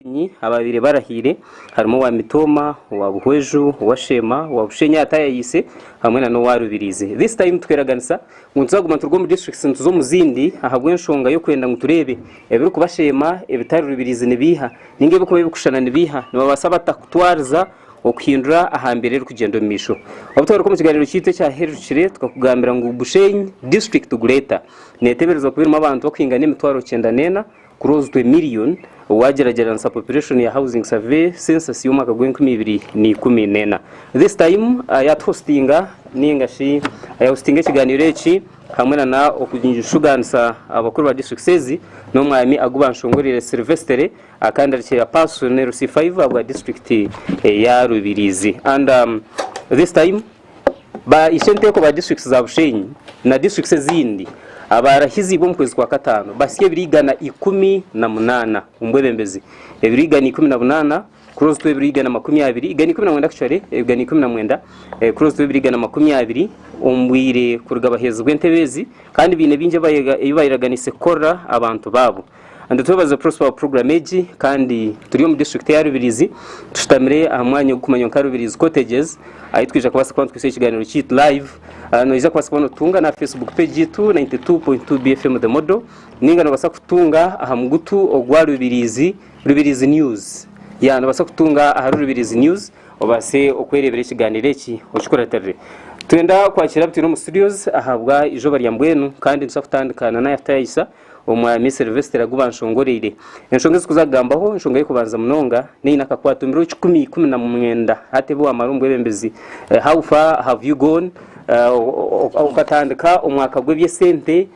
Bushenyi ababire barahire harimo wa Mitoma wa Buhweju wa Shema wa Bushenya atayise hamwe na no warubirize. This time tweraganisa ngunzaguma turwo mu districts ntuzo muzindi ahabwe nshonga yo kwenda nguturebe ebiri kubashema ebitari rubirize nibiha ninge biko bikushana nibiha nibabasaba takutwarza okindura ahambere rukugendo misho abutwara ko mu kiganiro cyite cya Herukire tukakugambira ngo Bushenyi district gureta neteberezwa kubirimo abantu bakwingana imitwaro 9 close to a million wageragera nsa population ya housing survey census y'umwaka gw'2014. This time ya hostinga ningashi ya hostinga kiganiro eki hamwe na okujinjushugansa abakuru ba district sezi no mwami agubanshongorire Silvestre akandarikiye personnel C5 abwa district ya Rubirizi. And this time ba ishente ko ba districts za Bushenyi na districts zindi abarahizi bo mkwezi kwa 5 basiye birigana 18 umbwebembezi ebirigana 18 close to birigana 20 igani 19 actually igani 19 close to birigana 20 umbwire kurugaba hezwe ntebezi kandi bine binje bayiraganise kora abantu babo and tubaza prosper program eji kandi turiyo mu district ya Rubirizi tushitamire amwanya gukumanya ka Rubirizi cottages ayitwije kubasa kwa twise ikiganiro cyit live no iza kwasa kubona tunga na Facebook page 92.2 BFM the model ningano basa kutunga ahamugutu ogwa Rubirizi news ya no basa kutunga aha Rubirizi news obase okwerebera ikiganiro eki okikora tare twenda kwakira bitino mu studios ahabwa ijo bari yambwenu kandi nsafutandikana na yatayisa omwami Silvestre agubanshongorire enshonga zikuzagambaho enshonga y'ikubanza munonga ni nakakwatumiro 10 hate bo amarumbo ebembezi how far have you gone ukatandika umwaka gwebye sente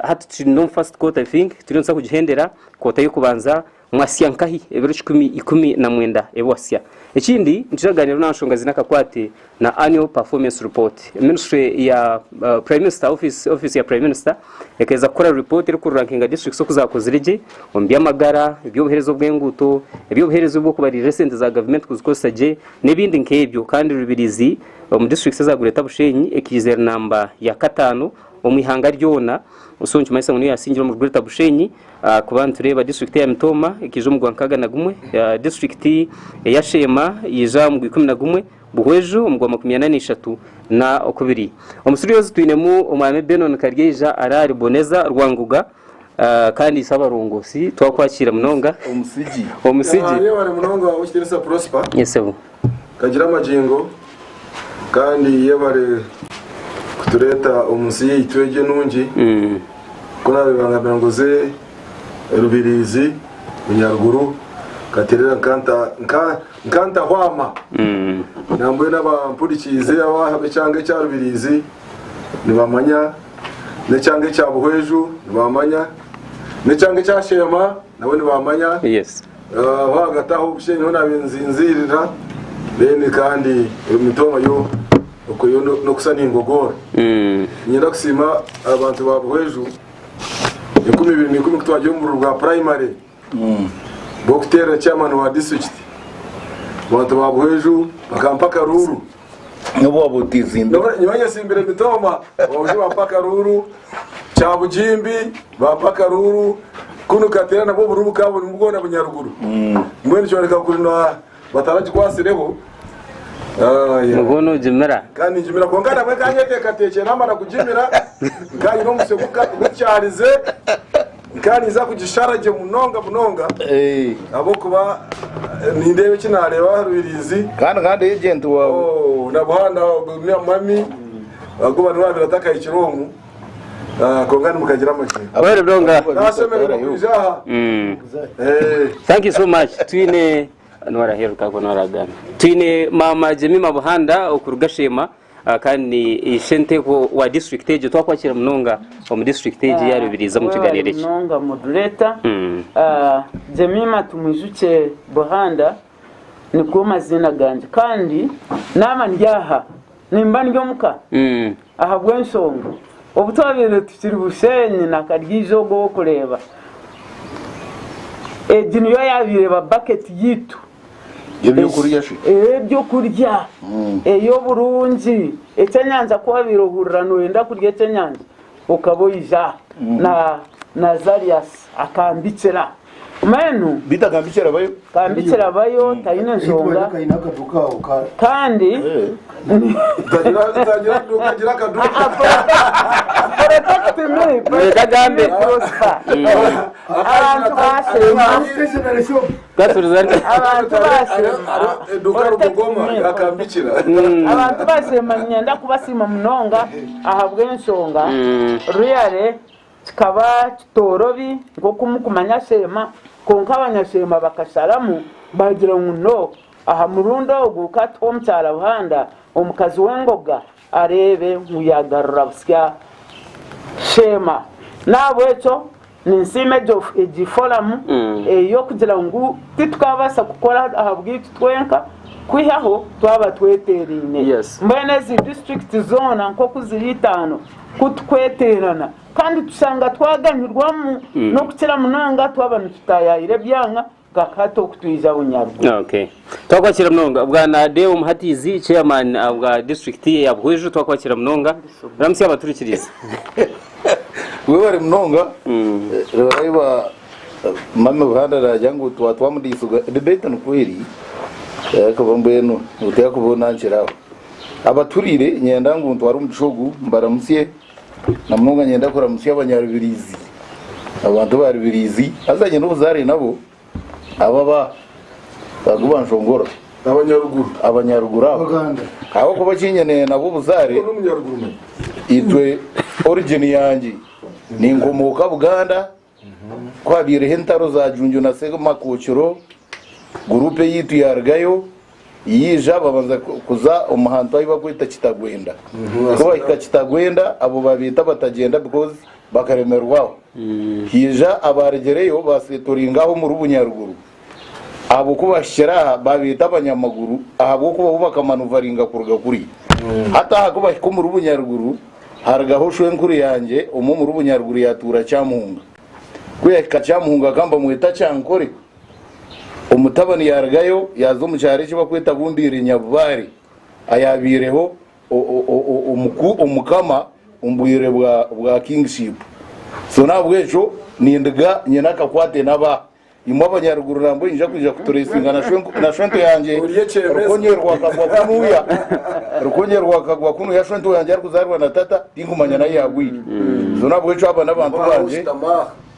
hatu no first quarter I think turinsa kugihendera kota y'ikubanza mwasyankahi ebiro 10 ebwasya ekindi ntiraganiro nanshonga zinakakwate na annual performance report ministry ya prime minister office ya prime minister yakeza kora report iri ku ranking district so kuzakozirije ombya magara ibyoherezo bw'enguto ibyoherezo bwo kubari recent za government kuzikosaje nebindi nkebyo kandi Rubirizi mu district za Gureta Bushenyi ekizer number ya 5 omwihanga ryona usonje mayisa nguni yasinjira mu Gureta Bushenyi kubantu tureba district ya Mitoma ikijo mu Gwankaga na gumwe district ya Shema yija mu 11 Buhweju mu 83 na okubiri omusuriyozi twinemu umwame Benon Karyeja arari boneza rwanguga kandi isaba rongosi twakwakira munonga omusiji yewe ari munonga ukirisa prosper yesebu kagira amajengo kandi yebare kutureta umusiyi itweje nungi kuna bibanga ngoze Rubirizi Bunyaruguru katerera nkanta hwama nambwe n'abampurikize abahabe cyange cya Rubirizi nibamanya ne cyange cya Buhweju nibamanya ne cyange cya Shema nabo nibamanya yes hagataho Bushenyi hona binzinzirira bene kandi Mitoma yo uko yo no kusana ingogora nyenda kusima abantu ba Buhweju 2010 twaje mu rwa primary Bokutera chairman wa district abantu ba Buhweju bakampaka ruru Nobo abutizinda nyanya simbere Mitoma baje bampaka ruru cha Bujimbi bampaka ruru kuno katera nabo burubu kabo mugona Bunyaruguru mwene cyo reka kurina bataraje kwasireho mugono jimera kandi jimera kongana mwe kanyete kateke namara kujimira kandi no museguka gucyarize kandi za kugisharaje munonga abo kuba nindebe kinareba Rubirizi kandi agent wawe nabuhanda mami aguba ntwabira taka ikirongo kongana mukagira make abere bronga nasemera kujaha thank you so much twine anwara heruka ko naragana twine mama Jemima Buhanda okurugashema kandi ishente ko wa district age twakwakira munonga mu district age ya Rubirizi mu kiganiro iki munonga moderator Jemima tumwijuke Buhanda niko mazina ganje kandi nama ndyaha nimba ndyomuka ahabwe nsonga obutwabire tukiri Bushenyi nakaryijo go kureba ejiniyo yabireba bucket yitu ebyo kurya eyo burungi ecyanyanza kwabirohurano wenda kurya ecyanyanza ukaboyija na Nazarias akambikira menu bitagambikira bayo kambikira bayo tayine nsonga kandi utagira akaduka protect me Kagambe. prosper abantu bashema abantu bashema eduka rugoma yakambikira abantu bashema nyenda kubasima munonga ahabwe nsonga ruyare kikaba kitorobi ngo kumukumanya shema konka abanyashema bakasharamu bagira ngo aha murundo oguka tomcyara buhanda omukazi wengoga arebe nguyagarura busya shema nabo echo ninsime jof egiforamu yo kugira ngo titukabasa gukora ahabwiti twenka kwihaho twaba tweterine Yes. mbene zi district zone nko kuziritano kutweterana kandi tusanga twaganyirwamo no kukira munanga twabana tutayayire byanga gakato kutwiza bunyarwa. Okay. Twakwakira mnonga bwana Deo Muhatizi chairman wa district ya Bwejo twakwakira mnonga ramsi abaturikiriza. wewe bari mnonga reba mama buhanda rajyango twamudisuga debate no kweri kabambeno utya kubona nchiraho abaturire nyenda ngo ntwara umucogu mbaramusye na mnonga nyenda kora musye abanyarubirizi abantu barubirizi azanye n'ubuzare nabo ababa bagubanshongora abanyaruguru abo kuba kinyene nabo buzare itwe origin yanjye ni inkomoka Buganda kwabire hentaro za Junju na Sega Kuchuro groupe yitu yargayo yija babanza kuza umuhanto ayiba kwita Kitagwenda kuba ikakitagwenda abo babita batagenda because bakaremerwaho hija abaregereyo basetoringaho mu rubunyaruguru abo kubashira babita abanyamaguru abo kuba bubaka manuvaringa kuruga kuri hata hakuba ko mu rubunyaruguru haragaho shwenkuru yanjye mu rubunyaruguru yatura cyamuhunga kuyeka cyamuhunga kamba mwita cyankore umutabani yargayo yazo mu cyare cyo bakwita bumbire nyabari ayabireho umukama umbwire bwa kingship so nabwejo nindiga nyina kakwate naba imwe abanyaruguru nambo inja kuja kuturesinga na shwento yanjye rukongerwa kagwa kuno ya shwento yanjye arikuzarwa na tata tingumanya nayo yagwi so nabwejo aba nabantu banje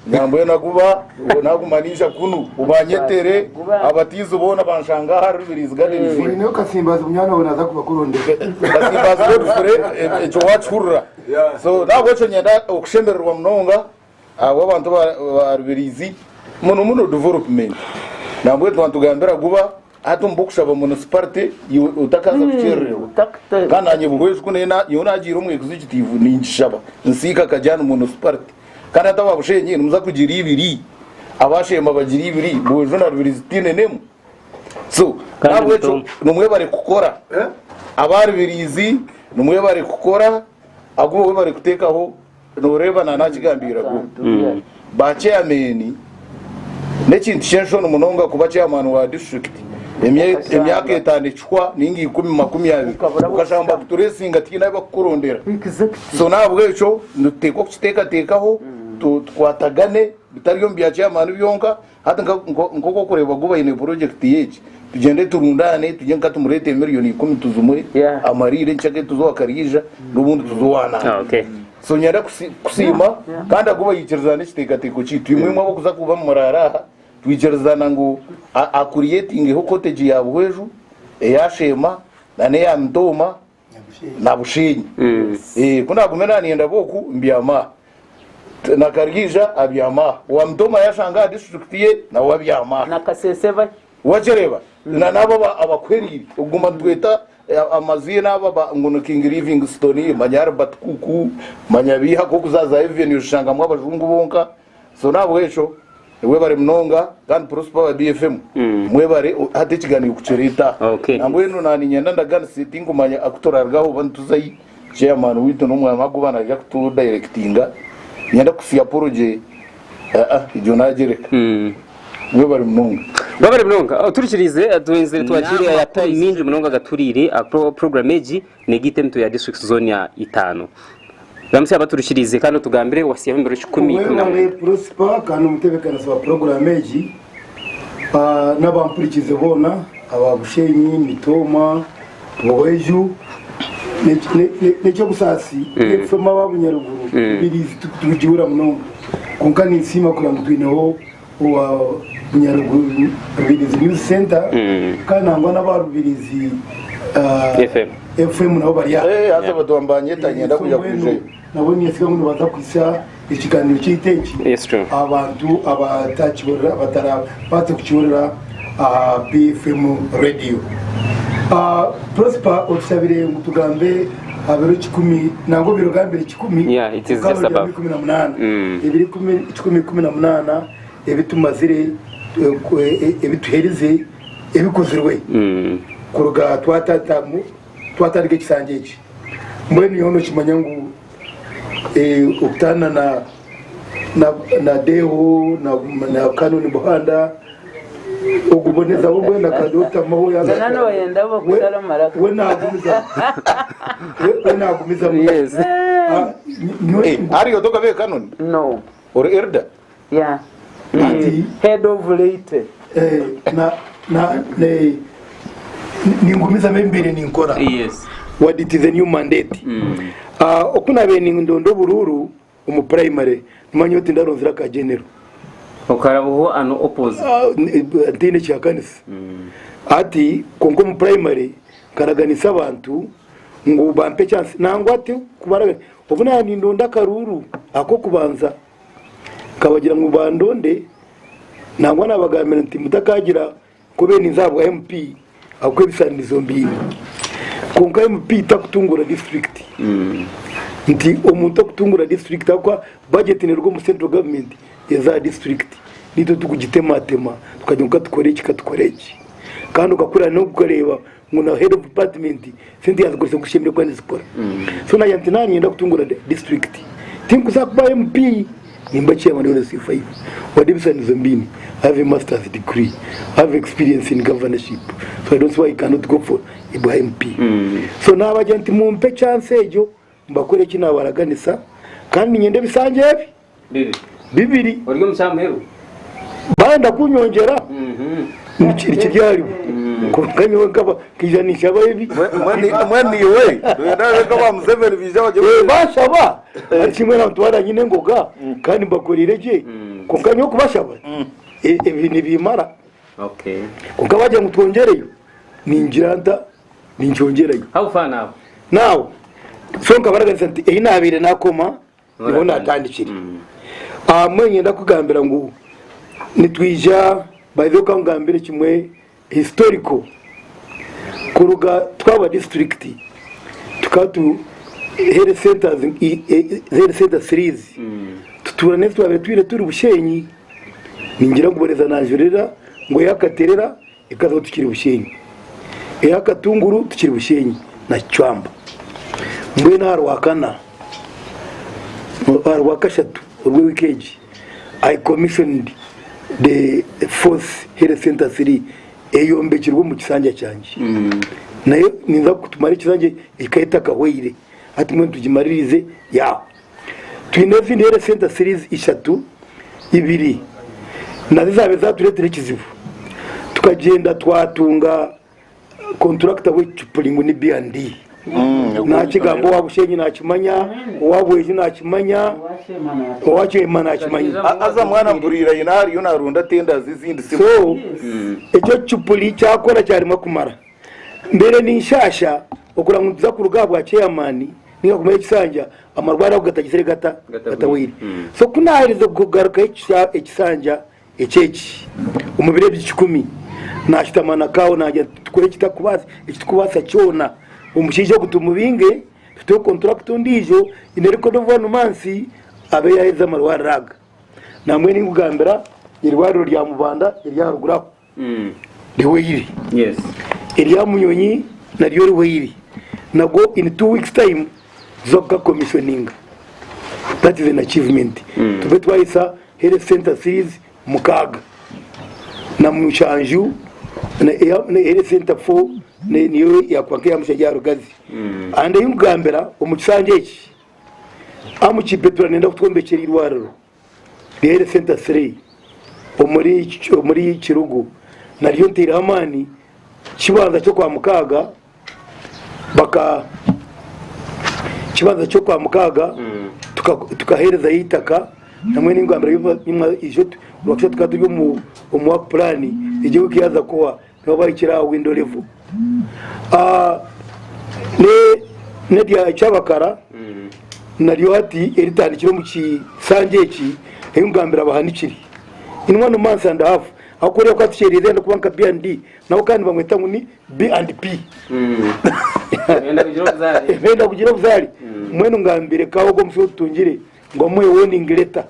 nyambo nakuba nakumanisha kuno ubanyetere abatizo bona banshanga harubirizi gadeni niyo kasimbaza umwana wona za kubakuronde kasimbaza go dufure ejo wachurra so nabwejo nyenda okushemererwa mnonga abo abantu barubirizi muno development nabwe twantugambira kuba atumbukushaba municipality utakaza kuchererwa kana nyebugwezi kunena yonagira umwe executive ninjishaba nsika kajana municipality kana tababushenye numuza kugira ibiri abashema bagira ibiri bwejo na rubirizi nemu so nabwe numwe bari gukora abarubirizi numwe bari gukora agwo bari kutekaho noreba na nakigambira go ba chairman nekintu cyenshono munonga kuba chairman wa district emyaka etandikwa ningi 10 ukashamba kuturesinga tina bakurondera so nabwo echo nuteko kuteka tekaho twatagane bitariyo mbya chairman byonka hata ngoko kureba guba ine project yeje tugende turundane tugenga tumurete miliyoni 10 tuzumwe amarire nchake tuzokarija nubundi tuzowana Okay. so nyara kusima kandi aguba yikirizana kitekateko kitu imwe mwabo kuza kuba mu marara twikirizana ngo creating ho cottage ya Bwejo eyashema nane ya Mtoma na Bushenyi kuna kumena nienda boku mbyama na Karigija abyama wa Mtoma yashanga district ye na wabyama na Kaseseba wajereba na nabo abakweriri uguma tweta amazina aba ngono King Livingstone manyar batkuku manyabiha ko kuzaza avenue ushanga mu abajungu bonka so nabo echo we bari mnonga kandi prosper wa BFM mwe bari hate kigani kucereta namwe no nani nyanda ndagana sitting kumanya akutorargaho bantuzayi chairman wito no mwana magubana ya kutu directinga nyanda kusia proje ijo nagereka mwe bari mnonga babare mnonga turikirize tuwenzere twakiriye ya minji mnonga gaturire program eji negite mtu ya district zone ya 5 ramse abaturishirize kandi tugambire wasiye mbere 10 Prosper kandi umutebekana saba programmeji n'abampurikize bona ababushenyi mitoma boweju n'icyo gusasi efema babunyaruguru birizi tujura muno konkani nsima kula mutwineho wa bunyaruguru birizi news center kandi nangwa n'abarubirizi FM nabo bari asa badwambanye tanyenda kujya kuje nabonye sika ngo baza kwisa ikiganiro cy'iteki abantu abatakibora batara batakucyurira BFM radio Prosper otsabire mutugambe abero 10 nango biro gambere 10 yeah it is just about 18 ibiri 18 ebitumazire ebituherize ebikozirwe kuruga twatarike kisangeje mbweni yono kimanyangu ukutana na deho na kanuni buhanda ukuboneza wowe na kadota maho ya nano yenda bo kusala maraka we nagumiza yes ari yotoka be kanuni no or erda yeah head of late ningumiza membere ninkora yes what it is a new mandate okuna be nindondo bururu umu primary manyote ndaronzira ka general okarabuho ano oppose ndine cyakanisa ati konko mu primary karaganisa abantu ngo bampe chance nangwa ati kubara ubuna nindonda karuru ako kubanza kabagira ngo bandonde nangwa nabagamira nti mutakagira kubeni nzabwa MP akwe bisandizo mbiri konka MP takutungura district nti omuntu kutungura district akwa budget ni rwo mu central government yeza district nito tukugitematema tukajya tukore kikatukoreki kandi ukakura no gukoreba nguna head of department sindi yazikose gushimira kwa nizikora so na yantinani yenda kutungura district tinku zakba MP nimba chairman wa C5 wadibisanizo mbini have a master's degree have experience in governorship so I don't see why I cannot go for MP so na abajanti mumpe chance ejo mbakore kina baraganisa kandi nyende bisanje bibiri oryo musamheru banda kunyongera ikijyari kukanyo ngaba kijanisha bayibi mwani we ndawe kaba Museveni bijawa je bashaba kimwe na twara nyine ngoga kandi mbakorire je kukanyo kubashaba ibi nibimara okay kukabaje mutwongereyo ninjiranda ninjongerayo how far now now so nkabaraganisa nti inabire nakoma nibona atandikira mwenye ndakugambira ngo nitwija bayizo kangambire kimwe historical kuruga twaba district tukatu health centers health center series tutura nesto abetwire turi bushenyi ningira kuboreza najurira ngo yakaterera ikazo tukiri bushenyi yakatunguru tukiri bushenyi na cyamba mbwe na harwakana harwakashatu urwe wikeji I commissioned the fourth health center 3 eyombekirwa mu kisanja cyanje nayo ninza kutumara kisanje ikayita kahoyire ati mwe tugimaririze ya twinevin health center series ishatu ibiri nazizabe zaturetire kizivu tukagenda twatunga contractor w'icupulingo ni B&D na kigambo wabushenyi nakimanya wabweje nakimanya wachema nakimanya aza mwana mburira yinari yonarunda tenda zizindi so ecyo cupuli cyakora cyarimo kumara mbere ni nshasha okuranguza ku rugabwa chairman ninga kumeye kisanja amarwara ugatagisere gatawiri so kunahirizo kugaruka ekisanja echechi umubire by'ikumi nashitamana kawo najya tukore kitakubasa ikitukubasa cyona umushije gutumubinge tuto contract ndijo ineriko dovano mansi abe yaheza marwara raga namwe ningugambira irwaro rya mubanda irya rugura riweyiri yes irya munyonyi na ryo riweyiri nago in 2 weeks time zoka commissioning that is an achievement tube twaisa health center series mukaga na mushanju na health center 4 niyo yakwanke yamushaje rugazi ande yungambira umukisange iki amukipe turanenda kutwombekera irwariro rihere center 3 muri Kirugu naryo Ntirahamani kibanza cyo kwa Mukaga kibanza cyo kwa Mukaga tukahereza yitaka namwe n'ingambira ijo urakisha tukatujye mu work plan igihe kiyaza kuwa no bari kira window level ne dia cyabakara naryo ati eritandikiro mu kisangeki ingambira bahanikiri inwano months and a half akoreye ko atshereze no kubanka B&D naho kandi bamwita ngo ni B&P enda kugira buzari mwene ngambire kawo go mfyo tungire ngo mwe warning letter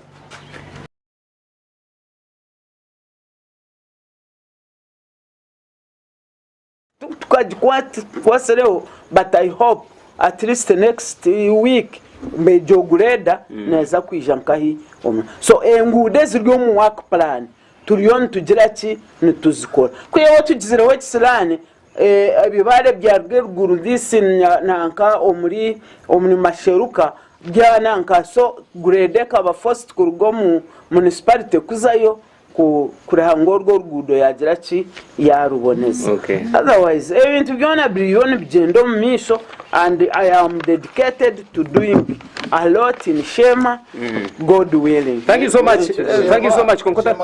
tukajikwasereho but I hope at least next week mejo greda neza kwijankahi so engude ziryo mu work plan turiyon tugira ki nituzikora kweyo tugizire we kisilane abibare bya rweguru disinya nanka omuri masheruka bya nanka so grade ka ba first kurugo mu municipality kuzayo kurehango rwo rugudo yagira ki yaruboneza otherwise ebintu byona billion bigendo mu misho and I am dedicated to doing a lot in Shema God willing. Thank you so much konkota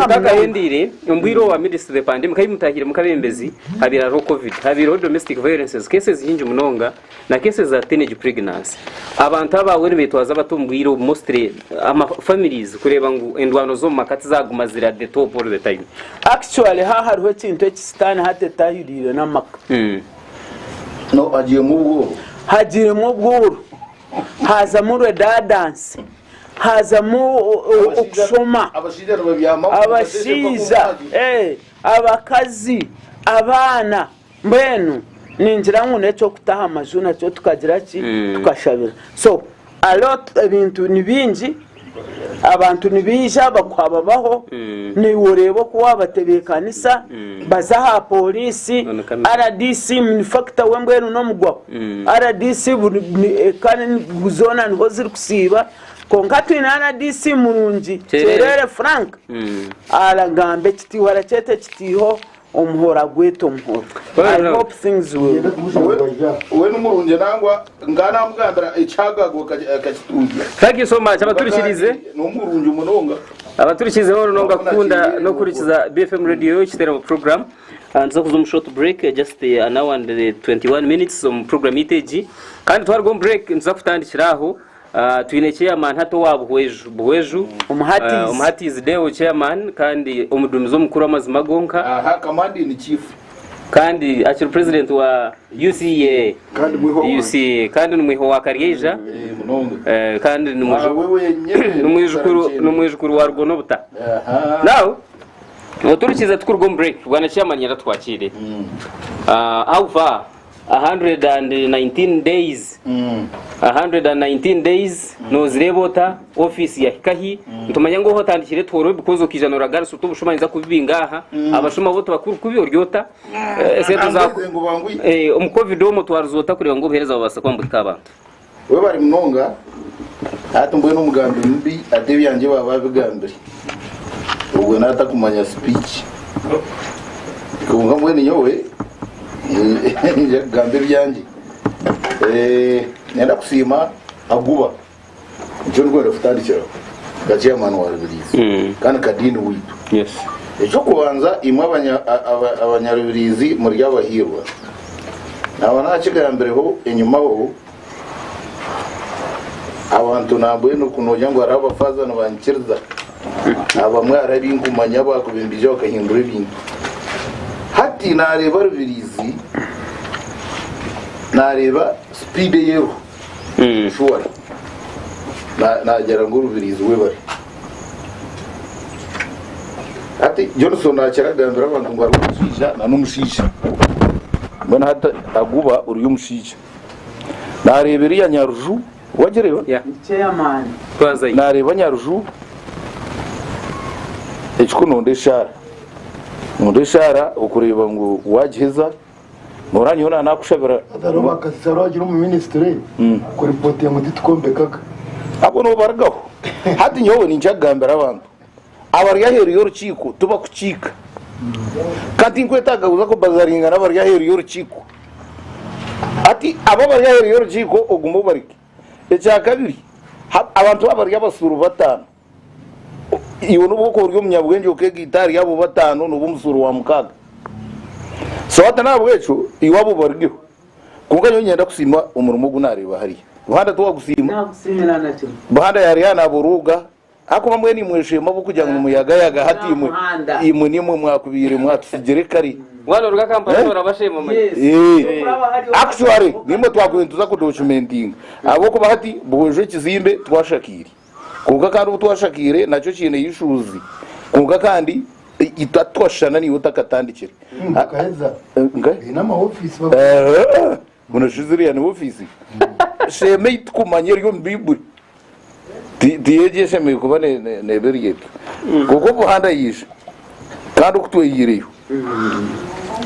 utaka yendire umbwiro wa ministry pandemic kai mutahire mukabembezi habira ro covid habira domestic violences cases hinje munonga na cases za teenage pregnancy abantu abawe bitwaza batumbwiro mostly ama families kureba ngo endwano zo makati zaguma zira the top all the time actually hariho kintu ekistane hatetahirire namaka no agiye mu bworo haza mu redundancy haza mu okusoma abashiza abakazi abana mbenu ninjira ngo neco kutaha amajuna cyo tukagira ki tukashabira so a lot ebintu nibingi abantu nibija bakwababaho ni worebo kuwa batebekanisa bazaha polisi RDC manufacture wembwenu no mugwa RDC kandi buzona niho ziri kusiba konkatu ina RDC murungi cerere frank aragambe kiti waracete kitiho umuhora gweto muhora I hope things will we numurunje nangwa ngana mugandara icagago kachituja. Thank you so much abaturikirize numurunje munonga abaturikirize ho nonga kunda no kurikiza BFM radio kitera program and so kuzum short break just an hour and 21 minutes some program iteji kandi twargo break nza kutandikiraho twine chairman hato wabo buhweju umuhatizi deo chairman kandi umudumizo mukuru w'amazima gonka kamandi ni chief kandi akiri president wa UCA kandi numwiho wa Karyeja kandi numwijukuru wa Rugono buta now uturikiza tukurgo break bwana chairman yaratwakire how far 119 days 119 days no zirebota office ya Hikahi ntumanya ngo hotandikire toro bikozo kijanura garso tubushumanyiza kubingaha abashuma boto bakuru kubi oryota seto za umucovid wo mutwarzota kureba ngo buhereza babasa kwambika abantu we bari mnonga atumbuye n'umugambi mbi adebi yanje baba bigambire ubwo nata kumanya speech kubunga mwene nyowe gambe byanje nenda kusima aguba John Gwero futandikira gaciya manual release kandi kadini witu yes ejo kubanza imwe abanyarubirizi muri y'abahirwa nabana kiga mbere ho inyuma ho abantu nabwe no kunoja ngo arabafaza no bankirza abamwe arabi ngumanya bakubimbije bakahindura ibintu hati nareba rubirizi nareba speed yero sure najera ngo rubirizi we bari hati Johnson acyaragandura abantu ngo arushisha na numushisha mbona hata aguba uri umushisha narebera ya Nyaruju wagerewa chairman kwanza nareba Nyaruju ekiko nonde shara ukureba ngo wagiheza noranyona nakushabira ataro bakasaro agira mu ministry ko report ya muti tukombekaga abo no baragaho hati nyowe ninjagambira abantu abaryaheru y'urukiko tuba kucika kandi nkwetagabuza ko bazaringa n'abaryaheru y'urukiko ati abo baryaheru y'urukiko ogumo barike ecya kabiri abantu babarya basuru batanu iyo n'ubwoko buryo munyabwenge uke gitari yabo batanu n'ubu musuru wa mukaga so hata nabweco iwabo bargiho kuko nyenda kusima umurimo gunareba hari ruhanda tuwa gusima nagusimira nacyo bahanda yari yanaburuga ako bamwe ni mweshema bo kujya mu muyaga yaga hati imwe nimwe mwakubire mwatusigere kari wano ruga kampani barabashema mai actually nimwe twakwentuza ku documenting abo ko bahati boje kizimbe twashakiri kuko kandi utwashakire nacyo kine yishuzi kuko kandi itatwashana ni utakatandikira akaheza inama office munashiziriya ni office sheme itkumanye ryo mbiburi diyeje sheme kuba ne beriyete kuko buhanda yishe kandi ukutweyireyo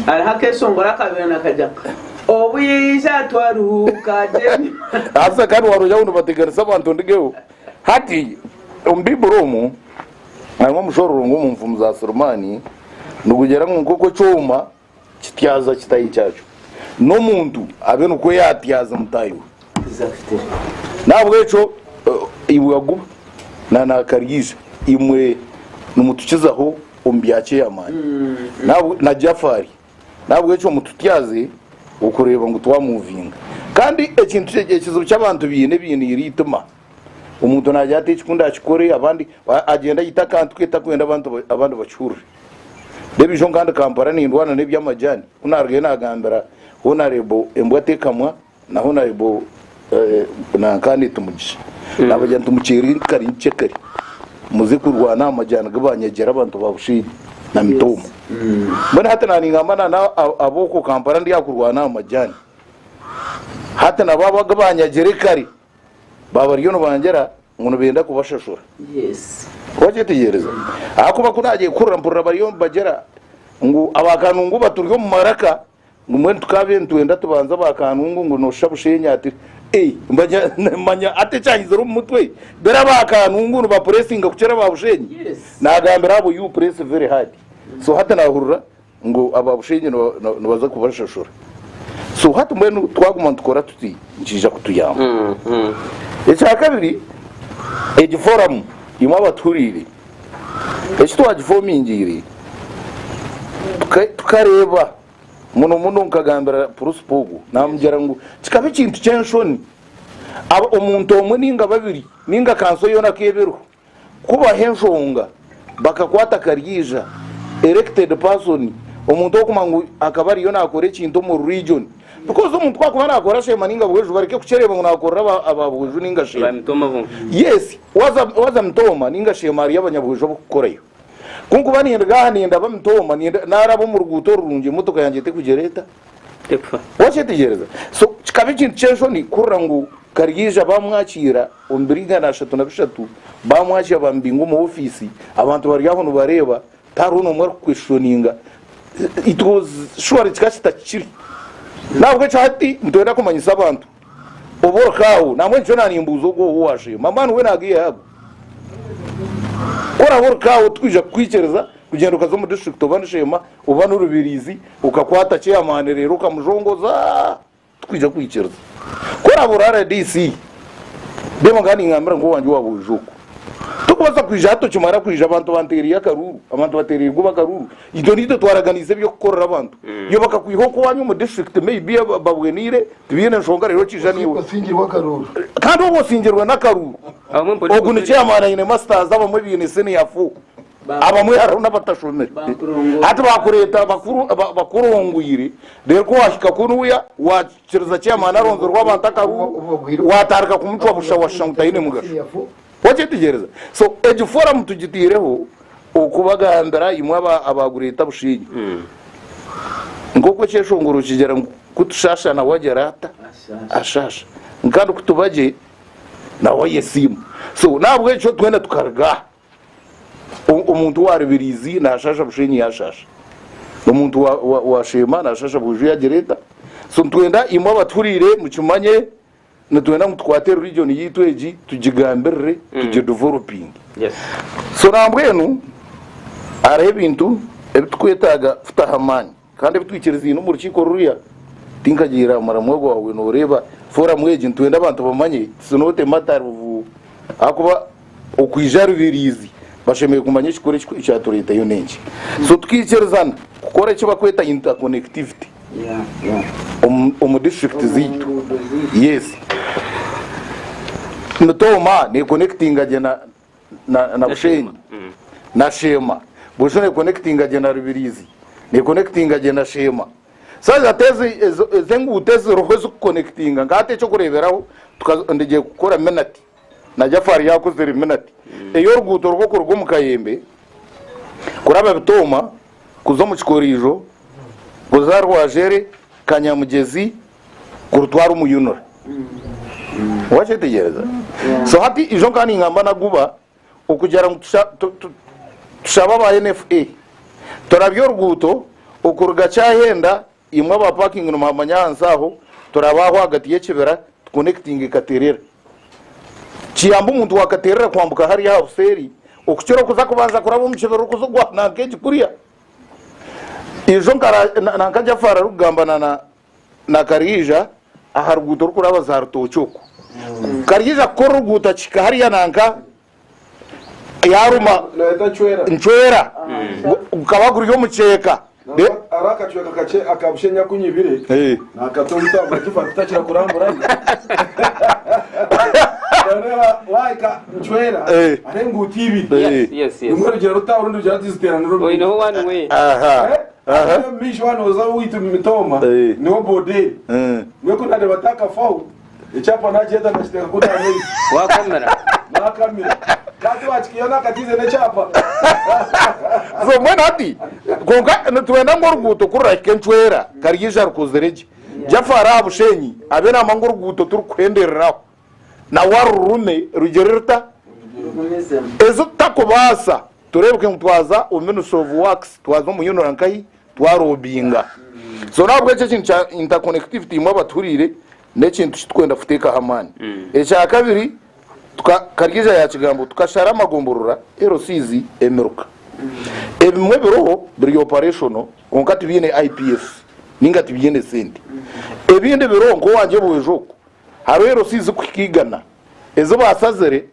ari hakesongora kabena kajaka obuyisha twaruka je asa kandi waruja uno bategereza abantu ndigeho hati umbiburomu arimo mushororo ngo mumvumu za Solomani nugugera nk'uko cyoma kityaza kitayi cyacu no muntu abe nuko yatyaza mutayo nabwo eco ibuyaguba na kariyije imwe numutukizaho umbyake yamani nabwo na Jafari nabwo eco mututyaze ukureba ngo twamuvinga kandi ikintu cyegekezo cy'abantu bine irituma umuntu najya atekunda akikore abandi agenda yitakantu kwita kwenda abantu bacure reba ijo nganda kampara ni ndwana nebyamajani unarge nagambira honarebo embwatekamwa na honarebo na kandi tumugisha nabajya tumuciri kari ncekari muze kurwana amajana gabanyegera abantu babushiri na mitomo mbona hata nani ngamana na aboko kampara ndi yakurwana amajani hata nababa gabanyegere kari babariyo no bangera ngo benda kubashashura waje tigereza akuba kunaje kurambura bariyo bagera ngo abakanungu baturyo mu maraka ngo mwe tukabe ntwenda tubanza abakanungu ngo no shabushenya ati mbajya manya ate cyahizero mu mutwe bera abakanungu no bapressinga kucera babushenye nagambira abo you press very hard so hata nahurura ngo ababushenye no baza kubashashura so hata mwe twaguma tukora tuti njija kutuyama ecya kabiri forum imwe abaturire ecyo twagifomingire tukareba muno nkagambira Prospogo namugera ngo kikabe ikintu cyenshoni aba umuntu omwe ninga babiri ninga kanso yona kebero kuba henshonga bakakwata kariyija elected person umuntu okumangu akabari yona akore ikintu mu region because umuntu kwakubana akora shema ninga bwejo bareke kucereba ngo nakora ababujo ninga shema yes waza mtoma ninga shema ari abanyabwejo bukoreyo kunku bani ndagahanenda bamtoma narabo mu ruguto rurunje motoka yanje te kugereta tepfa wache tigereza so kikabikintu cyenjo ni kurangu kariyija bamwakira ombiriga na 3 bamwakira bambingo mu office abantu bari aho no bareba taruno mwe questioninga it was sure tikashita kiri nabwo cyati mutwenda kumanyisa abantu uborokaho namwe cyo nani imbuzo go uwashe mama we nagiye yabo kora borokaho twija kwicereza kugenda ukazo mu district obanshema ubana urubirizi ukakwata cyamane rero ukamujongoza twija kwicereza kora borara DC demo ngani ngamira ngo wanje wabujuko tukoza kwija hato kimara kwija abantu banteriya karuru abantu bateriye guba karuru ido nito twaraganize byo gukorera abantu yo bakakwiho ko wanyu mu district maybe babwenire tubine nshonga rero kija niwe singirwa karuru kandi ubo singirwa na karuru ogune cyamana ine masters abamwe bine sene yafu abamwe haruna batashomera hata bakureta bakuronguyire rero ko washika kunuya wakiriza cyamana ronzo rw'abantu akaruru watarika kumutwa bushawasha mutayine mugasho wache tigereza so ejo forum tugitireho ukubagandara imwe abagureta bushinye ngoko cyeshongoro kigera kutushasha na wagerata ashasha ngando kutubaje na wayesimu so nabwo cyo twenda tukarga umuntu waribirizi na ashasha bushinye yashasha umuntu wa shema na ashasha buje yagereta so twenda imwe abaturire mu kimanye natwenda mutwatera region yitweji tugigambirire tugideveloping yes so nambwenu ari ibintu ebitwetaga futahamani kandi bitwikiriza ino mu rukiko ruriya tinkagira maramwego wawe no reba fora mweje twenda abantu bamanye sinote mataruvu akuba okwijarubirizi bashemeye kumanya ikore cya tureta yo nenshi so twikirizana gukora cyo bakweta interconnectivity district zitu yes Mtoma ni connecting agena na Bushenyi na Shema Bushone connecting agena Rubirizi ni connecting agena Shema sasa tezi zengu utezi roho connecting ngate cyo kureberaho tukandije gukora menati na Jafari yakozera menati eyo ruguto rwo mu Kayembe kuraba bitoma kuzo mu Kikorijo kuzarwajere Kanyamugezi kurutwara umuyunura wache tegereza so hati ijo kani ngamba naguba okugera tushaba ba NFA turabyo ruguto okuruga cyahenda imwe aba parking no mamanyanzaho turabaho hagati y'ekibera connecting katerera kiyamba umuntu wakaterera kwambuka hari ya useri okucyoro kuza kubanza kuraba mu kibera kuzugwa na keji kuriya ijo nkajya fara rugambana na Karija aha ruguto rukuraba za rutocyoko Karija ko ruguta chika hariya nanka yaruma nchwera ukabagura yo muceka arakacweka kace akabushenya kunyibire nakatonta bakifata kira kurambura waika nchwera arengu TV yes numero rugero rutaho rundi rugero tiziteraniro oyi no one way mishi wano za witu mitoma no bode mweko nade bataka fau ichapa nacheta nashiteka kutamezi wa kamera na kamera kati wachikiona katize ne chapa so mwana ati konga twenda ngoruguto kurashike nchwera Karija rukozereje Jafara Bushenyi abena mangoruguto turukwendereraho na warurume rugererta ezo takobasa turebuke mutwaza umenusovu works twazo muyunura nkayi twarobinga so nabwo cyo kintu cha interconnectivity mu abaturire nekintu kitwenda futeka hamani echa kabiri Karija ya kigambo tukashara amagomborora erosizi emeruka ebimwe biroho biri operational konkati bine IPF ningati bine sente ebinde biroho ngo wanje bwejoko haro erosizi kwikigana ezo basazere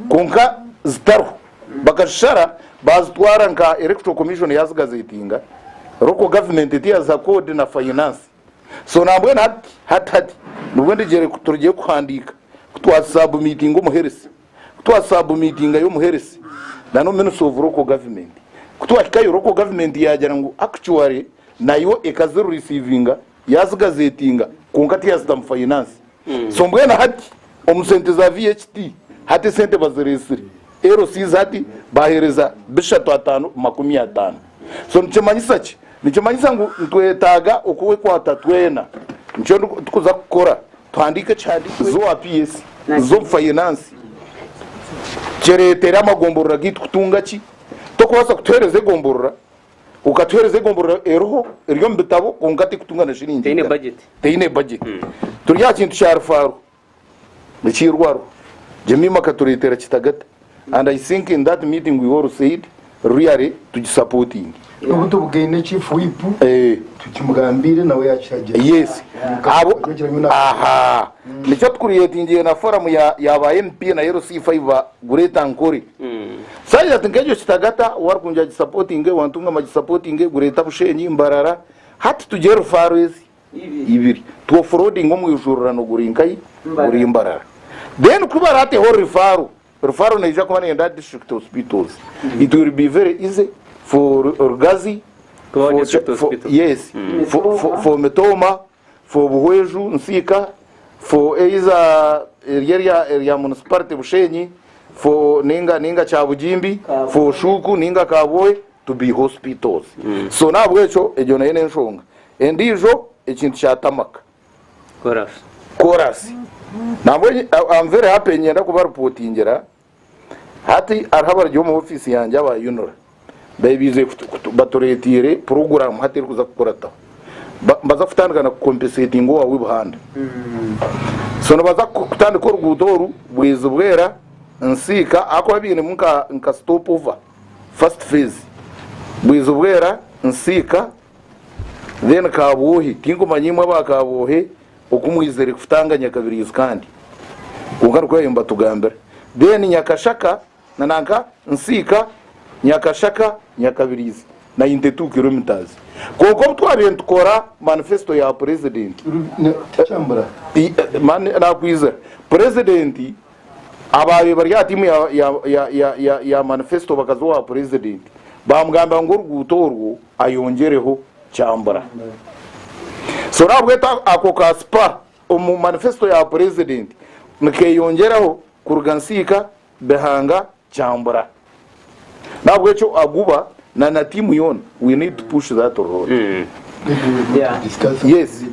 konka zitaro bakashara bazitwara nka electoral commission yazigazetinga roko government itiyaza code na finance so nambwe hati nubundi gere turgiye kwandika kutwasabu meeting umuheresi kutwasabu meeting yo muheresi nano menos of roko government kutwashika yo roko government yagera ngo actually nayo ekaziru receivinga yazigazetinga konkati yazidam finance so mbwena hati omusente za VHT hati sente baziresiri ero sizati bahereza bishatu 550 so nicomanyisa ngo ntwetaga okuwe kwata twena nico tukuza gukora twandike cyane zo APS zo finance ceretera amagomborora gitkutunga ki to kubasa kutereze gomborora ukatwereze gomborora eroho iryo mbitabo kongati kutunga na shiringi teine budget turya kintu cya rufaru nikirwaro jemima katuretera kitagata and I think in that meeting we all said really to supporting ubuto bugene chief whip tukimugambire nawe yacaje yes abo aha nicho tukuriyetingiye na forum ya ba MP na RC5 gureta nkori sasa tingejo kitagata warkunja supporting wantunga ma supporting gureta Bushenyi Mbarara hati tugero farwezi ibiri to forwarding mu ijurano gurinkai guri Mbarara then kubara hati ho referral na ija kwa nenda district hospitals it will be very easy for Orgazi, yes, for Metoma, for Buhweju, Nsika, for Eiza area municipality Bushenyi, for Ninga Chabujimbi, for Shuku, Ninga Kaboy, to be hospitals. So now wecho ejo na ene nshonga. Endijo echintu cha tamaka. Chorus. Now I'm very happy nyenda kuba reportingera. Hati arhaba ryo mu office yanje aba yunura. Babize baturetire program hatiri kuza kukorata baza kutandikana kukompesatinga wawe buhanda so baza kutandika urugudoru bwiza bwera nsika ako babine nka stop over first phase bwiza bwera nsika then kabuhi tingoma nyimwe bakabuhe ukumwizere kutanganya kabirizo kandi ugaruka yumba tugambere then nyakashaka nananka nsika nyakashaka nyakabirizi 92 kilometers koko twariye tukora manifesto ya president cyambara man nakwiza president abaye bari ya timu ya manifesto bakazowa president bamugamba ngo urugutorwo ayongereho cyambara so nabweta ako kaspa mu manifesto ya president mukeyongeraho kurugansika behanga cyambara nabwo cyo aguba na timu yon we need to push that road yes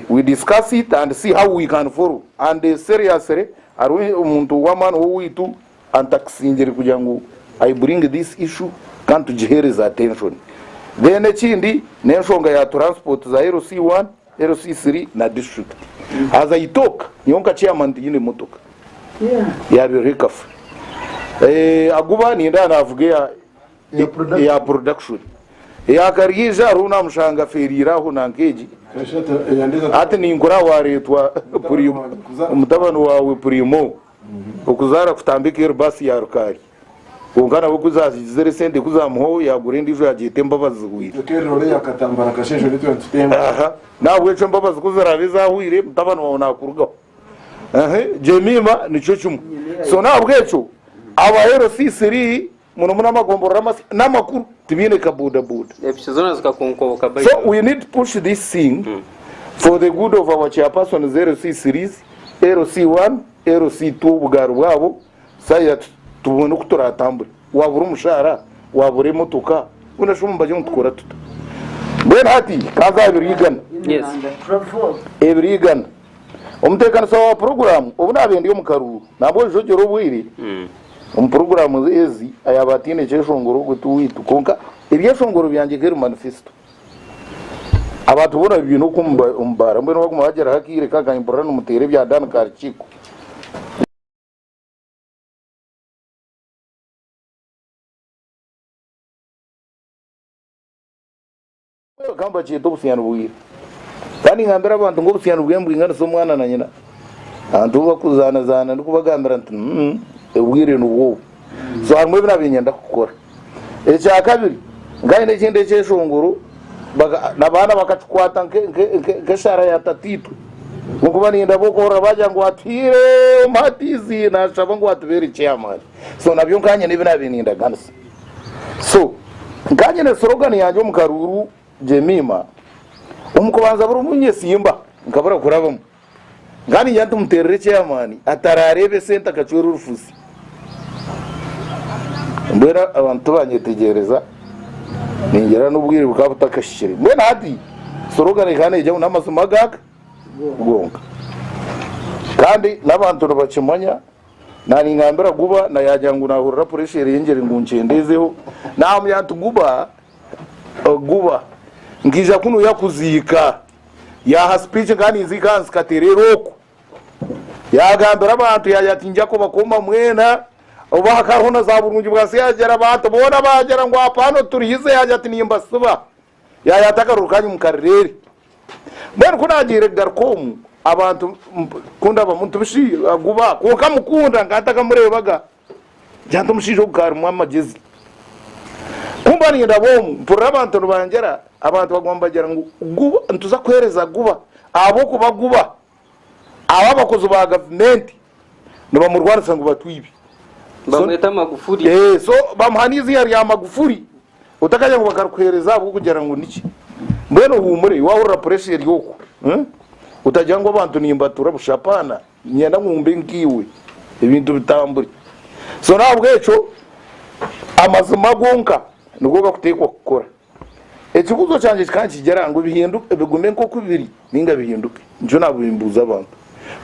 we discuss it and see how we can follow and seriously ari umuntu w'amana wo witu antaksingere kugira ngo I bring this issue can to jihereza attention then ekindi nenshonga ya transport za RC1 RC3 na district as I talk yonka chairman yine motoka ya birekafu aguba ni ndana avuga ya production ya kariyija runa mshanga ferira ho nankeji ati ni ngora waretwa primo umutabano wawe primo ukuzara kutambika Airbus ya rukari ungana bo kuzazizere sente kuzamuho yagurindi jo yagite mbabazi huire kerore yakatambara kashesho ni 20 aha nawe cyo mbabazi kuzara bizahuire mutabano wawe nakurugaho jemima nico cyumu so nabwecho aba RC3 muno muna magombora namakuru tibine kabuda buda episode zikakonkoboka by so we need to push this thing for the good of our chairperson RC series RC1 RC2 bugaru bwabo saya tubone kuturatambura wabura umushara wabure motoka unashumba je mutukora tuta mbena hati kaza birigana yes ebrigana umutekano sawa program ubunabende yo mukaru nabo jogero bwiri program ezi ayabatine cyeshongoro gutuwitu konka ibyeshongoro byanjye kero manifesto abantu bona ibintu kumba umbara mbona baguma bagera hakire kakanyimborana umutere bya Dan Karchiko kamba chito busiyana bwira kandi ngambira abantu ngo busiyana bwembwe ngana so mwana na nyina antu bakuzana zana ndikubagambira nti ubwire nuwo so harimo binabinyenda gukora ecya kabiri ngaine kinde cyeshongoro nabana bakacukwata nke shara ya tatitu mukuba ninda bokora bajya ngo atire matizi na shaba ngo atubere chairman so nabyo nkanye nibinabininda ganse so nkanye ne slogan yanjye mu karuru jemima umukubanza buri munye simba nkabura kurabamo ngani yantu muterere chairman atararebe senta kacwera urufusi mbera abantu banyetegereza ningera n'ubwire bukabutakashire mbena hati sorogane kandi ijya n'amazu magaka gonga kandi n'abantu bakimanya nani ngambira guba na yajya ngo nahurira pressure yengere nguncendezeho na myantu guba ngija kuno yakuzika ya speech kandi nzikanzi katereroko yagambira abantu yayatinja ko bakoma mwena uba karona za burungi bwase yagera abantu bona bagera ngo apano turihize yaje ati nimba suba yayatakarukanye mu karere mbere kunagire garkom abantu kunda bamuntu bishi aguba konka mukunda ngataka murebaga janto mushijo garumwa amagezi kumba ni ndabo mpura abantu bangera abantu bagomba bagera ngo guba ntuza kwereza guba abo kubaguba aba bakozi ba government no bamurwanisa ngo batwibi bamweta Magufuli so bamuhanizi yari ya Magufuli utakajya ngo bakarukwereza abo kugera ngo niki mbeno humure wahura pressure yoko utajya ngo abantu nimbatura bushapana nyenda nkumbe ngiwe ibintu bitamburi so nabwecho amazima gonka nugoga kutekwa gukora ekibuzo cyanje kikangigera ngo bihinduke bigume nko kubiri ninga bihinduke njo nabimbuza abantu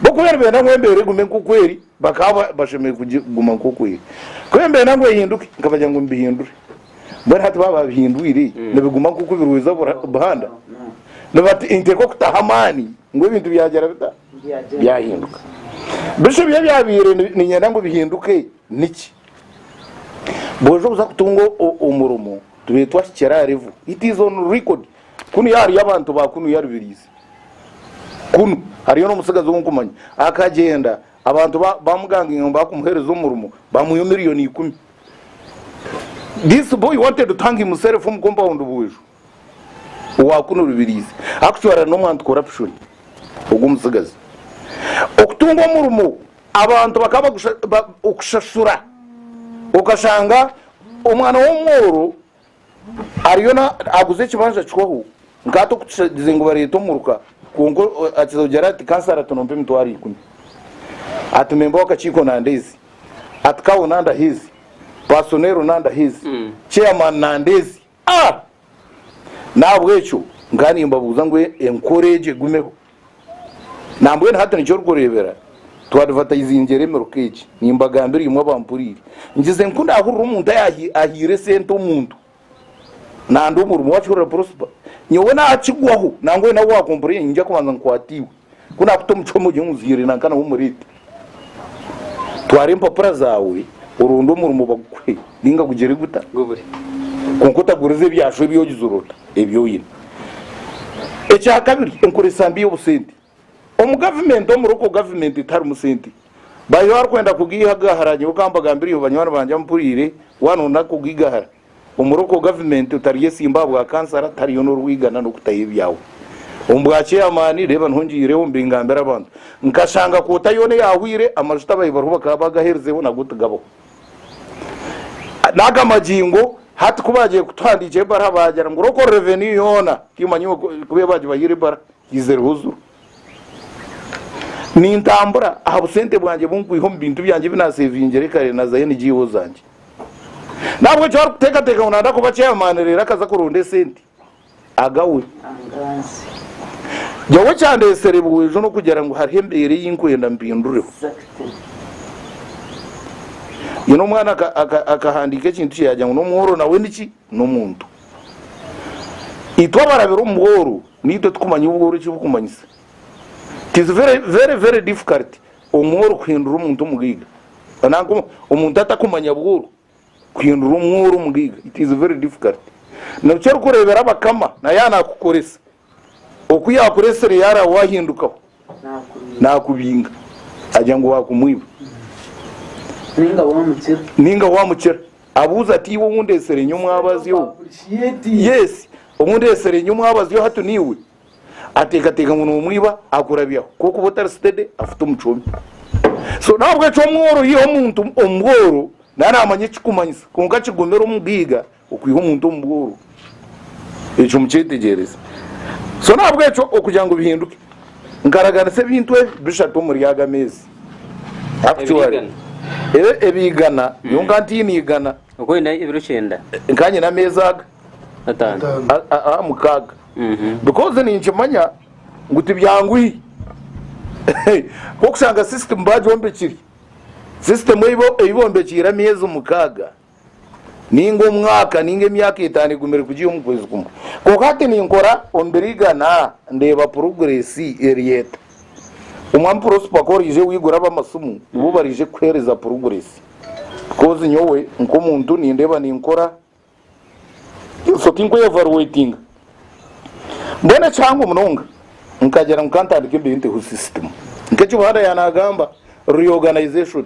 bokubera bena ngwembere gume kukweri bakaba bashemeye kuguma nko kweri kwembere nangwe yihinduke ngabajya ngo mbihindure mbere hati baba bihinduire nebiguma nko kubirwiza buhanda nabati inteko kutahamani ngo ibintu byagera byahinduka bisho byabire ni nyenda ngo bihinduke niki bojo uza kutungo umurumo tubetwa kera revu it is on record kunu yari yabantu bakunu yari birizi kunu hariyo no musagazo w'unkumanya akagenda abantu bamuganga ingomba bakumuhereza umurumo bamuyo miliyoni 10. This boy wanted to thank himself from compound bujo wakunu bibirizi actually no man corruption ugumsagaza okutunga umurumo abantu bakaba ukushashura ukashanga umwana w'umworo ariyo na aguze kibanja cyoho ngato kuzingo bareto muruka kungo atizogera ati kansara tunompe mtwari 10 atumemba wakachiko na ndezi atkawo nanda hizi pasonero nanda hizi chairman na ndezi nabwecho ngani mbabuza ngwe encourage gumeho nambwe hata nicyo kurebera twadvertising remero keji nimbagambira imwe bampurire ngize nkunda ahurura umuntu ahire sento umuntu nando umurumo wachura prosper nyowe nakigwaho nangwe nawe wakompuriye njya kubanza nkwatiwe kuna kutomuchomo gyumuzire nankana umurite tware impapura zawe urundo umurumo bagukwe ninga kugere guta gubure konkuta gurize byasho byogizurota ebyo yine echa kabiri enkuresambi y'obusenti government omuruko government itari musenti bayo arkwenda kugihagaranye ukambagambira iyo banywana banje mpurire wanona kugigahara umuruko government utariye Zimbabwe kansara tariyo no rwigana no kutayibyawo umbwache amani reba ntungireho mbingambira abantu nkashanga kutayone yahwire amajuta bayibaruho bakabagaherzeho nagutugabo naga majingo hati kubagiye kutwandije bara bajara ngo roko revenue yona kimanyo kube baje bayire bara yizere huzuru ni ntambura abusente bwanje bunkuiho mbintu byanje binasevingere kare nazaye nigiho zanje nabwo cyo teka unanda kuba chairman rera kaza kurunde senti agawe jawe cyande serebuwe no kugera ngo harihembere y'inkwenda mbindureho yino mwana akahandika ikintu cyajya ngo no muhoro nawe niki no muntu itwa barabira umuhoro nito tukumanya ubwo cy'ubukumanyisa. It is very difficult umuhoro kwindura umuntu mugiga ananko umuntu atakumanya bwuru kwindura umuhoro mugiga it is very difficult nacyo kurebera bakama na yana kukoresa okuyakoresere yara wahinduka nakubinga ajya ngo wakumwiba ninga wamukira abuza ati wo ngundesere nyumwabazi yo yes umundesere nyumwabazi yo hatu niwe ateka ngo umwiba akurabyaho kuko botari stede afite umucombi so nabwo cyo mworo yiho umuntu umworo naramanye kikumanyisa kunga kigomera umbiga ukwiho umuntu umworo ejo mucyetegereza so nabwo cyo okugira ngo bihinduke ngaragara se bintwe bishatu muri yagamezi actually ebigana yonganti nigana uko ina ibiro 9 nkanye na mezaga mukaga because ni nchimanya nguti byangwi ko kusanga system baje wombekiri system ibombekira myezo mukaga ningo mwaka ninge myaka 5 igumere kugiye mu kwezi kumwe ko kati ni nkora onberigana ndeba progress erieta umwampu prosper ko rije wigura bamasumu ubu barije kwereza progress because nyowe nko muntu ni ndeba ni nkora so kinko evaluating mbona cyangwa umunonga nkagera mukantandike mbinte ku system nkecho bahara yanagamba reorganization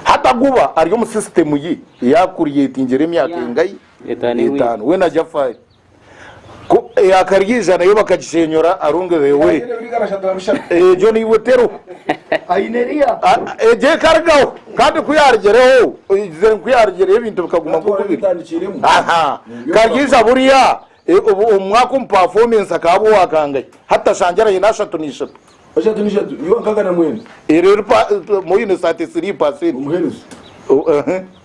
hata guba ariyo mu system yi yakuriyetingere myaka ingayi 5 we na Jafari ko yakarigijana yo bakagishenyora arungewe ejo ni wotero aineria je kargaho kandi kuyargereho ize kuyargere ibintu bikaguma ko kubitandikiremo aha kargiza buriya umwaka performance akabo wakangaye hata shanjara yinashatu nishatu yo nkagana mwene rero mo yine 33% umuhenuzi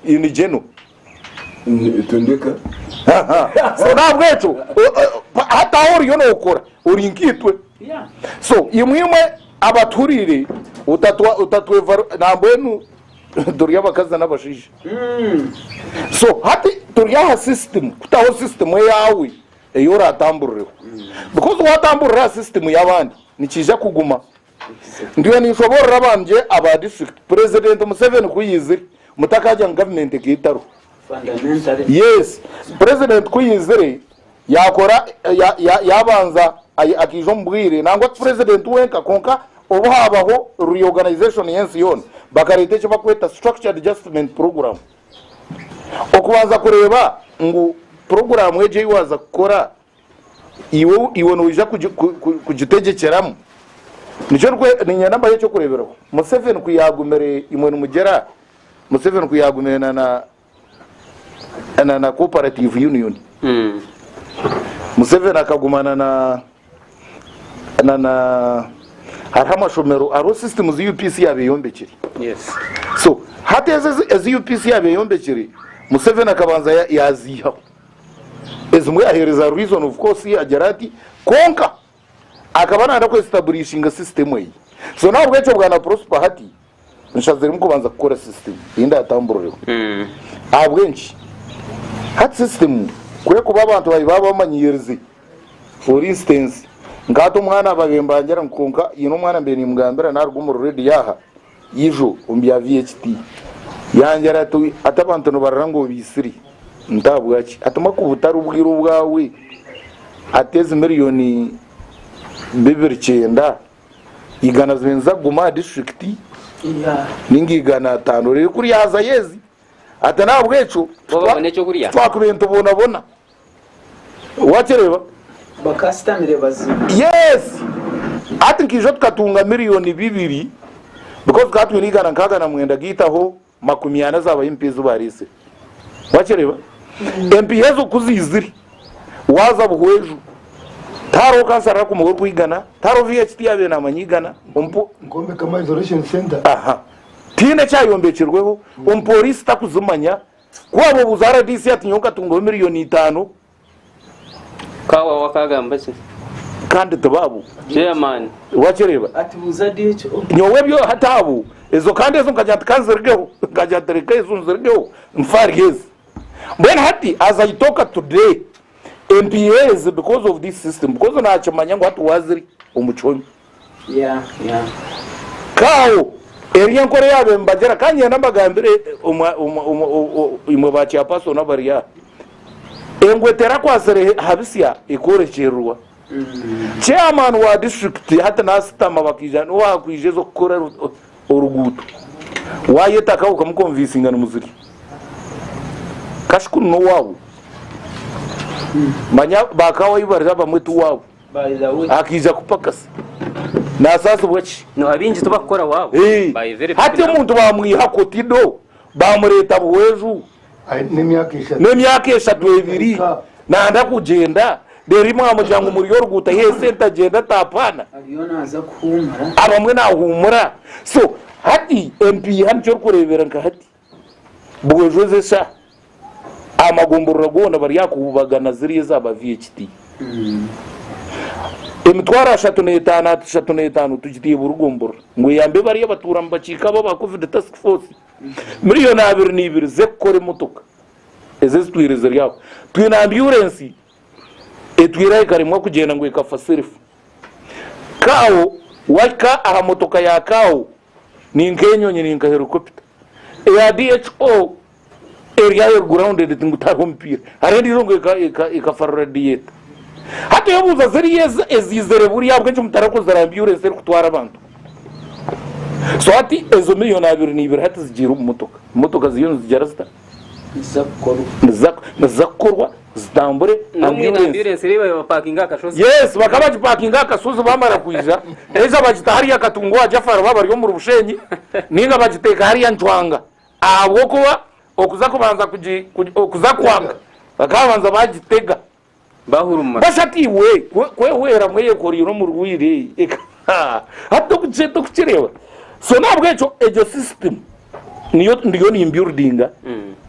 ini jeno tondeka so nabweto hata uri yo nokora uri nkitwe so imwimwe abaturire utatweva nambwenu duriya bakaza nabashisha so hati duriya system kutaho system yawe iyo ratamburiro because watamburira system y'abandi nikija kuguma ndiyo nishobora banje aba district president Museveni kuyizira mutakajya government kitaro yes president kuyizire yakora yabanza akijo mbwire nangwa president wenka konka ubu habaho reorganization yensi yone bakarete cyo bakweta structured adjustment program okubanza kureba ngo program weje yiwaza gukora iwe nuje kugitegekeramo nico ninya namba cyo kureberaho Museveni kuyagumere imwe mugera Museveni kuyagumena na cooperative union Museveni akagumana na harama shomero aro systems UPC yabeyombekere yes so hateze as UPC yabeyombekere Museveni akabanza yaziha ezumwe ahereza reason of course agerati konka akabana ndako establishing system way so nawe bwecho bwana prosper hati nshazere mukubanza gukora system inda yatamburiro abwenshi hat system kwe kuba abantu baba bamanyirize for instance ngato mwana bagembangera nkunka yino mwana mbere ni mugambera narwo ready yaha yijo umbya VHT yangera tu atabantu no bararango bisiri ndabwaci atuma kubutari ubwiro bwawe ateze miliyoni 290 igana zwenza guma district ningigana 5 rero kuri yaza yezi atanabweco babone cyo kuriya twakubento bona wachereba bakasitamire bazi yes ati nkijo tukatunga miliyoni 2 because katwinigana nkaga na mwenda gitaho 10 zaba impizo barise wachereba MPS ukuziziri waza buhweju taro kansara ku mugor kwigana taro VHT yabe na manyigana ngombe kama isolation center aha tine cyayombekerweho umpolisi takuzumanya kwabo buzara DC atinyuka tungo miliyoni 5 kawa wakagamba se kandi tababu chairman wachereba ati buza DHO nyowe byo hatabu ezo kandi ezo nkajya kanzergeho nkajya tereka ezo nzergeho mfarigeze when hati as I talk today MPAs because of this system because na chamanya ngo hatu waziri umuchomi yeah kao area nkore yabe mbagera kanye nambagambire umwe bachi apaso na bariya engwetera kwasere habisya ikorecherwa chairman wa district hata nasitama bakijana wakwijezo gukora uruguto wayetaka ukamukonvinsinga n'umuziki kashikuru no wabo manya bakawa ibarira bamwe tu wabo akija kupakasa na sasa bwachi no abinji tubakora wabo by very hati umuntu bamwiha kotido bamureta buweju nemyaka eshatu ebiri nanda kugenda derimo amujanga umuriyo ruguta yese ntagenda tapana ariyo naza kuhumura abamwe nahumura so hati MP hancho kurebera nka hati buweju zesha amagomborora gona bari yakubagana ziriye zaba VHT emitwara 35 tugitiye burugombora ngo yambe bari yabatura mbacika baba covid task force miliyoni 2 zekore motoka ezestwireze ryako twina ambulance etwira ikarimwa kugenda ngo ikafa self kao waka aha motoka ya kao ninkenyonye ninka helicopter ya DHO area yo grounded tingutaho mpira arendi rongo ikafarura diet hata yobuza ziriyeza ezizere buri yabwe cyo mutarakoza ambulance kutwara abantu so ati ezo miliyoni 2 hata zigira motoka ziyo zigera zita zakorwa zitambure ambulance riba parking akashozi yes bakabaje parking akasozi bamara kuija ejo bagitahari akatungo ajafara babari yo mu rushenyi ninga bagiteka hari ya ncwanga abo kuba okuza kubanza okuza kwanga bakabanza bagitega bahuruma bashati we kwehwera mweye koriro mu rwire hato kuceto kucirewa so nabwecho ejo system ndiyo ni buildinga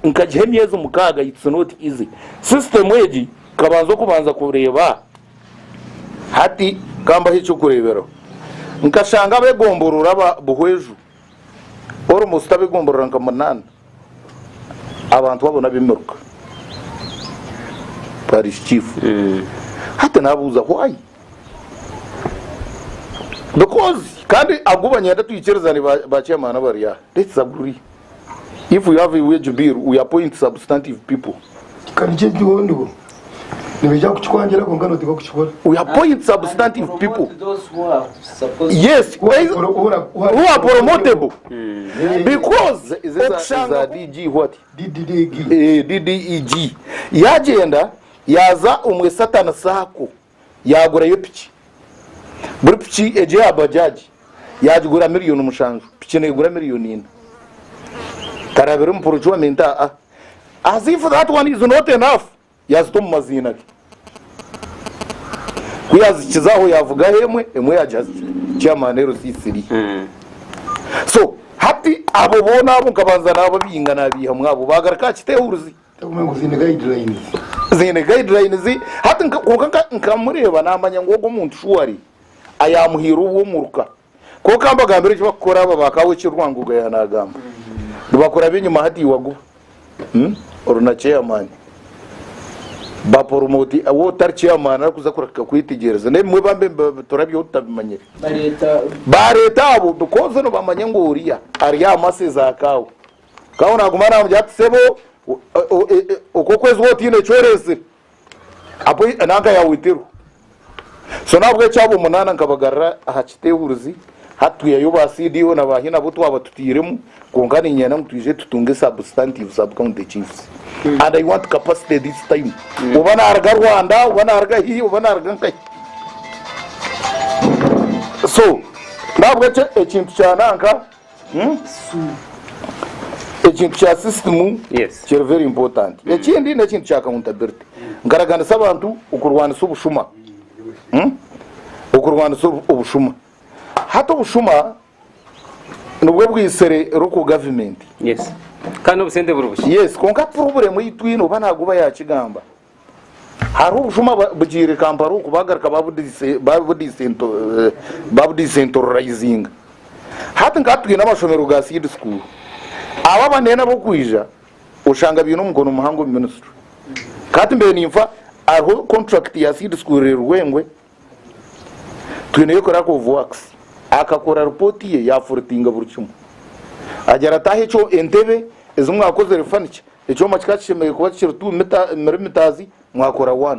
nkajemyezo mukaga it's not easy system weji kabanzo kubanza kureba hati kamba hicho kurebero nkashanga begomborura buhweju almost abegomborura nka 8 abantu babona bimeruka parish chief hata nabuza why because kandi agubanya ndatuyicerezane ba chairman bariya let's agree if we have a wage bill we appoint substantive people kanije ndiwondo nibeja kuchikwangira kongano tiko kuchikora we appoint substantive people Those who are supposed yes who are promotable because is a DG what DDEG yagenda yaza umwe satana sako yagura yo piki buri piki eje abajaji yagura miliyoni mushanju piki ne gura miliyoni 4 tarabere mu procurement as if that one is not enough yaztom mazina kuyazikizaho yavuga emwe ya just chairman RCC so hati abo bona abo kabanza nabo bingana biha mwabo bagaraka kitehuruzi takumengo zine guidelines hati nkamureba namanya ngogo muntu shuwari ayamuhira uwo muruka ko kamba gambere cyo bakora aba bakawe cy'urwanguga yanagamba bakora binyuma hati wagu oruna chairman ba promoti awo tar chairman akuza kuraka kwitegereza ne mwe bambe turabyo utabimanye bareta abo dukoze no bamanye ngo uriya ari amaseza akawo kawo nagumana mu sebo uko kwezi wotine chwereze apo nanga ya witiru so nabwo cyabo munana nkabagarra ahakitehuruzi hatuye yo ba CDO na bahina bo twaba tutiremu kongana inyana mutuje tutunge substantive sub county chiefs and I want capacity this time ubana arga Rwanda ubana arga hi ubana arga nkai so nabwo ekintu cyananka ekintu cya system yes kiri very important ekindi n'ekintu cya accountability ngaragana sabantu ukurwana subushuma ukurwana ubushuma hato ubushuma nubwo bwisere ruko government yes kandi ubusende burubushi yes konka problem yitwino banaguba yakigamba hari ubushuma bugire kamparu kubagaraka babudicentralizing hati ngatwi n'amashomero ga seed school aba banena bo kwija ushanga bintu mukono muhango ministry kati mbe nimfa aho contract ya seed school rwengwe twineye kora ko works akakora report ye ya furtinga burcumu agera tahe cyo entebe ezo mwakoze refanicha ecyo makikashemeye kuba kiri 2 mitazi mwakora 1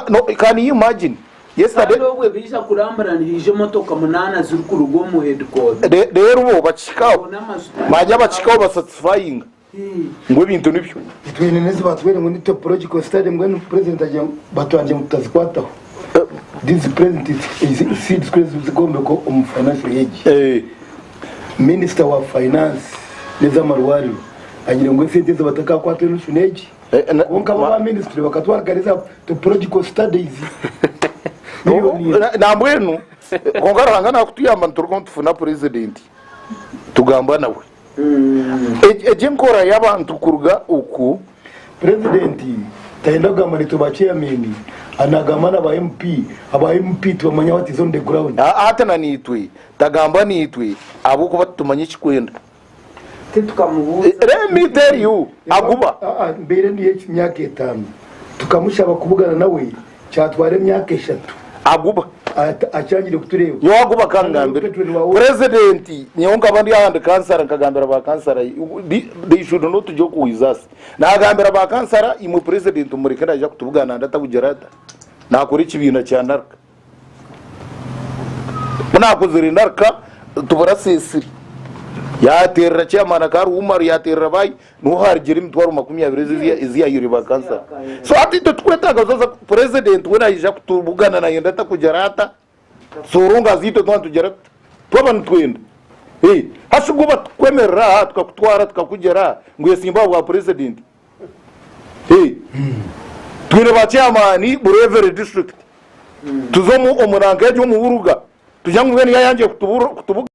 no can you imagine yesterday no bisha kurambaranije motoka munana ziri ku rugo mu headquarter rero bo bacikaho majya bacikaho basatisfying ngo bintu nibyo twene nezi batwere ngo ni topological study ngo ni president aje batwanje mutazikwataho this president is seed squares zigombe ko financial age minister wa finance neza marwari agira ngo sente zo bataka kwa financial age onka ba ministry bakatwaragariza topological studies na mbwenu kongaranga na kutuyamba nturiko tufuna president tugamba nawe ejenkora yabantu kuruga uku president taenda gamarito ba chairman anagamana ba MP tubamanya what is on the ground hata na nitwe tagamba nitwe abo kuba tumanye kikwenda tukamubuza let me tell you aguba mbere ni myaka 5 tukamushaba kubugana nawe cyatware myaka 3 aguba achangire kutureba yo aguba kangambere president nyonga abandi yahande kansara nkagambira ba kansara they should not joke with us nagambira ba kansara imu president umurikira aje kutubugana ndatabugerata nakora ikibintu cyanarka munakozira narka tubura sesiri yaterera cyamana karu umar yaterera bayi nuharigera imitwaro 20 iziya yuri ba kansara so ati twetaga zoza president wena yija kutubugana na yenda takugerata sorunga zito twantugerata twabana twenda hashuguba kwemerera tukakutwara tukakugera ngo yesimba bwa president twine ba chairman burevere district tuzomu omurangaje mu buruga tujya ngubene yanje kutubuga